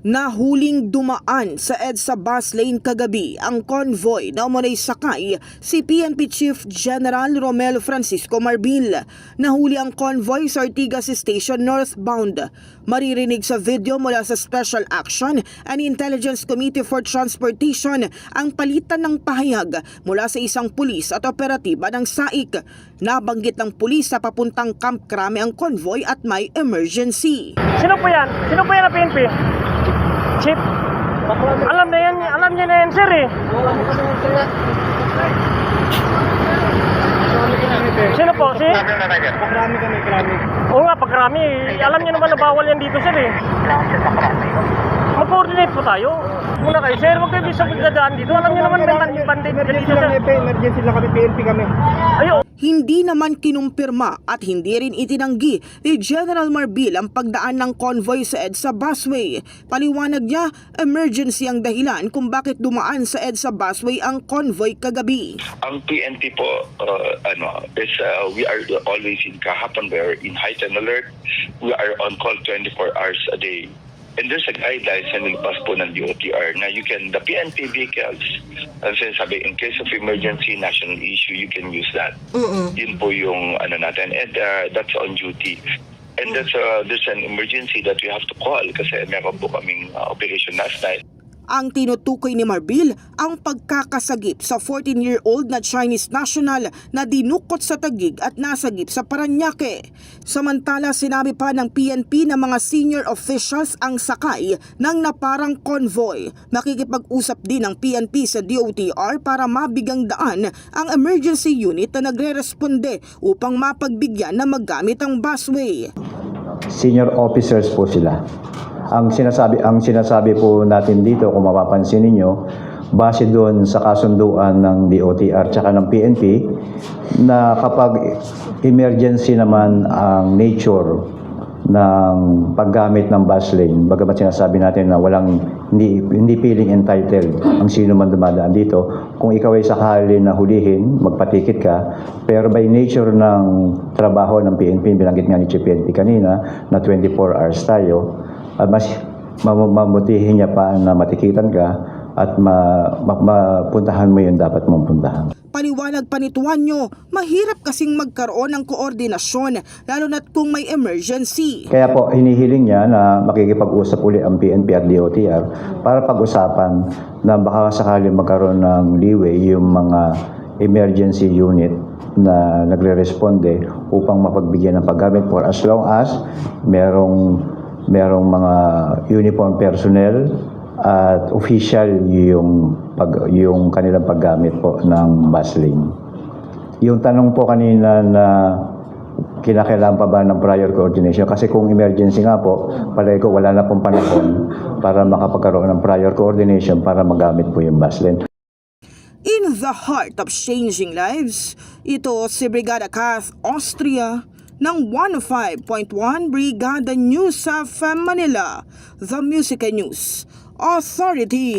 Nahuling dumaan sa EDSA bus lane kagabi ang convoy na umunay sakay si PNP Chief General Romel Francisco Marbil. Nahuli ang convoy sa Ortigas Station northbound. Maririnig sa video mula sa Special Action and Intelligence Committee for Transportation ang palitan ng pahayag mula sa isang pulis at operatiba ng SAIC. Nabanggit ng pulis sa papuntang Camp Crame ang convoy at may emergency. Sino po yan? Sino po yan na PNP? Chief? Alam niya na yan, sir eh. Sino po? Si? Pakrami kami, krami. Oo nga, pagkarami. Alam niya naman na bawal yan dito, sir eh. Mag-coordinate po tayo. Muna kayo, sir. Huwag kayo bisa magdadaan dito. Alam niyo naman may bandit Emergency dito, lang, sir. emergency lang kami, PNP kami. Ayo. Hindi naman kinumpirma at hindi rin itinanggi ni General Marbil ang pagdaan ng convoy sa EDSA busway. Paliwanag niya, emergency ang dahilan kung bakit dumaan sa EDSA busway ang convoy kagabi. Ang PNP po, we are always in kahapon, we are in heightened alert. We are on call 24 hours a day. And there's a guidelines na nilabas po ng DOTR na the PNP vehicles, sabi, in case of emergency, national issue, you can use that. Yun po yung natin. And that's on duty. And there's an emergency that we have to call kasi meron po kaming operation last night. Ang tinutukoy ni Marbil ang pagkakasagip sa 14-year-old na Chinese national na dinukot sa Taguig at nasagip sa Parañaque. Samantala, sinabi pa ng PNP na mga senior officials ang sakay ng naparang convoy. Makikipag-usap din ng PNP sa DOTR para mabigang daan ang emergency unit na nagre-responde upang mapagbigyan na magamit ang busway. Senior officers po sila. Ang sinasabi po natin dito, kung mapapansin ninyo, base doon sa kasunduan ng DOTR tsaka ng PNP, na kapag emergency naman ang nature ng paggamit ng bus lane, bagamat sinasabi natin na hindi feeling entitled ang sino man dumadaan dito, kung ikaw ay sakali na hulihin, magpatikit ka, pero by nature ng trabaho ng PNP, binanggit nga ni Chief PNP kanina, na 24 hours tayo, mas mamutihin niya pa na matikitan ka at mapuntahan mo yung dapat mong puntahan. Paliwanag pa ni Tuanyo, mahirap kasing magkaroon ng koordinasyon lalo na't kung may emergency. Kaya po hinihiling niya na makikipag-usap uli ang PNP at DOTR para pag-usapan na baka sakali magkaroon ng leeway yung mga emergency unit na nagre-responde upang mapagbigyan ng paggamit for as long as merong mga uniform personnel at official yung kanilang paggamit po ng bus lane. Yung tanong po kanina na kinakailangan pa ba ng prior coordination, kasi kung emergency nga po, palagi ko wala na pong panahon para makapagkaroon ng prior coordination para magamit po yung bus lane. In the heart of changing lives, ito si Brigada Kath Austria ng 105.1 Brigada News of Manila, The Music News Authority.